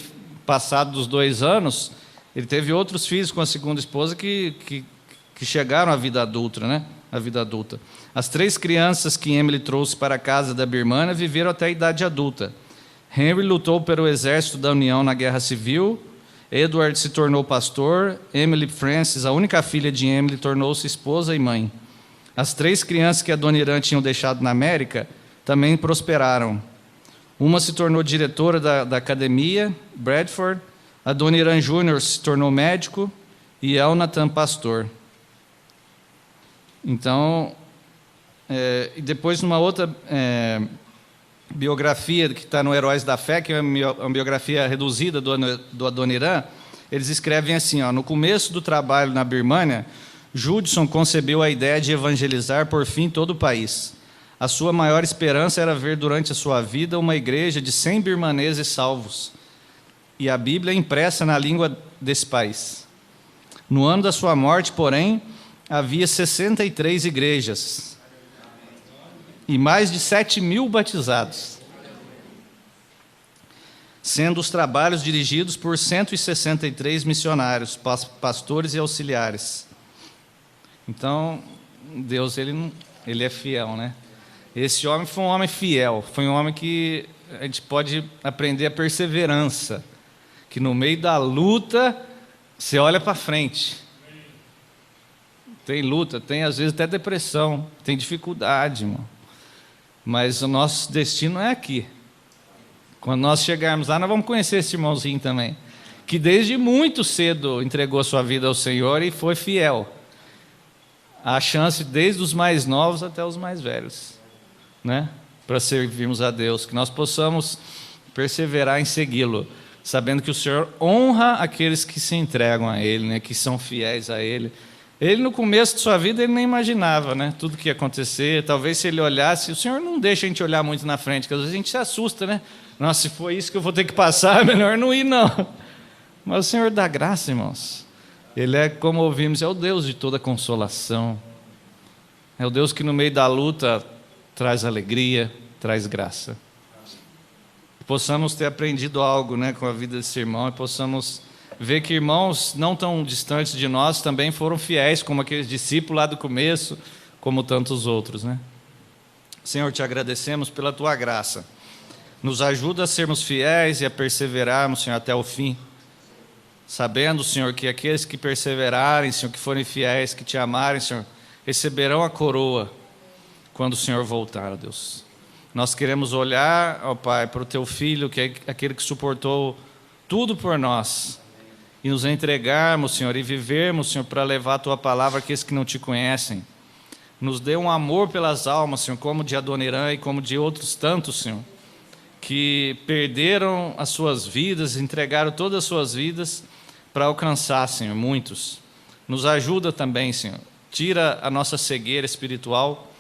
passado dos 2 anos, ele teve outros filhos com a segunda esposa que chegaram à vida adulta, né? A vida adulta. As 3 crianças que Emily trouxe para a casa da Birmânia viveram até a idade adulta. Henry lutou pelo exército da União na Guerra Civil. Edward se tornou pastor. Emily Frances, a única filha de Emily, tornou-se esposa e mãe. As 3 crianças que Adoniran tinham deixado na América também prosperaram. Uma se tornou diretora da academia, Bradford. Adoniran Jr. se tornou médico e Elnathan pastor. Então, e depois numa outra biografia que está no Heróis da Fé, que é uma biografia reduzida do Adoniran, eles escrevem assim, no começo do trabalho na Birmânia, Judson concebeu a ideia de evangelizar por fim todo o país. A sua maior esperança era ver durante a sua vida uma igreja de 100 birmaneses salvos e a Bíblia impressa na língua desse país. No ano da sua morte, porém, havia 63 igrejas e mais de 7.000 batizados, sendo os trabalhos dirigidos por 163 missionários, pastores e auxiliares. Então, Deus, ele é fiel, né? Esse homem foi um homem fiel, foi um homem que a gente pode aprender a perseverança, que no meio da luta, você olha para frente. Tem luta, tem às vezes até depressão, tem dificuldade, irmão. Mas o nosso destino é aqui. Quando nós chegarmos lá, nós vamos conhecer esse irmãozinho também, que desde muito cedo entregou a sua vida ao Senhor e foi fiel. A chance desde os mais novos até os mais velhos, né? Para servirmos a Deus, que nós possamos perseverar em segui-lo, sabendo que o Senhor honra aqueles que se entregam a Ele, né? Que são fiéis a Ele. Ele, no começo de sua vida, ele nem imaginava, né? Tudo que ia acontecer. Talvez se ele olhasse, o Senhor não deixa a gente olhar muito na frente, porque às vezes a gente se assusta, né? Nossa, se foi isso que eu vou ter que passar, é melhor não ir, não. Mas o Senhor dá graça, irmãos. Ele é, como ouvimos, é o Deus de toda consolação. É o Deus que no meio da luta traz alegria, traz graça. Possamos ter aprendido algo, né, com a vida desse irmão, e possamos ver que irmãos não tão distantes de nós também foram fiéis, como aqueles discípulos lá do começo, como tantos outros, né? Senhor, te agradecemos pela tua graça. Nos ajuda a sermos fiéis e a perseverarmos, Senhor, até o fim. Sabendo, Senhor, que aqueles que perseverarem, Senhor, que forem fiéis, que te amarem, Senhor, receberão a coroa quando o Senhor voltar, ó Deus. Nós queremos olhar, ó Pai, para o teu Filho, que é aquele que suportou tudo por nós, e nos entregarmos, Senhor, e vivermos, Senhor, para levar a tua palavra àqueles que não te conhecem. Nos dê um amor pelas almas, Senhor, como de Adoniran e como de outros tantos, Senhor, que perderam as suas vidas, entregaram todas as suas vidas para alcançar, Senhor, muitos. Nos ajuda também, Senhor. Tira a nossa cegueira espiritual,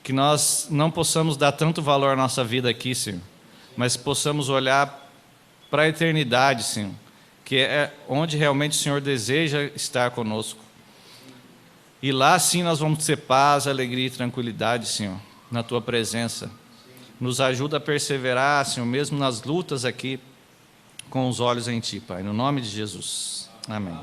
que nós não possamos dar tanto valor à nossa vida aqui, Senhor, mas possamos olhar para a eternidade, Senhor, que é onde realmente o Senhor deseja estar conosco. E lá sim nós vamos ter paz, alegria e tranquilidade, Senhor, na tua presença. Nos ajuda a perseverar, Senhor, mesmo nas lutas aqui, com os olhos em ti, Pai, no nome de Jesus. Amém.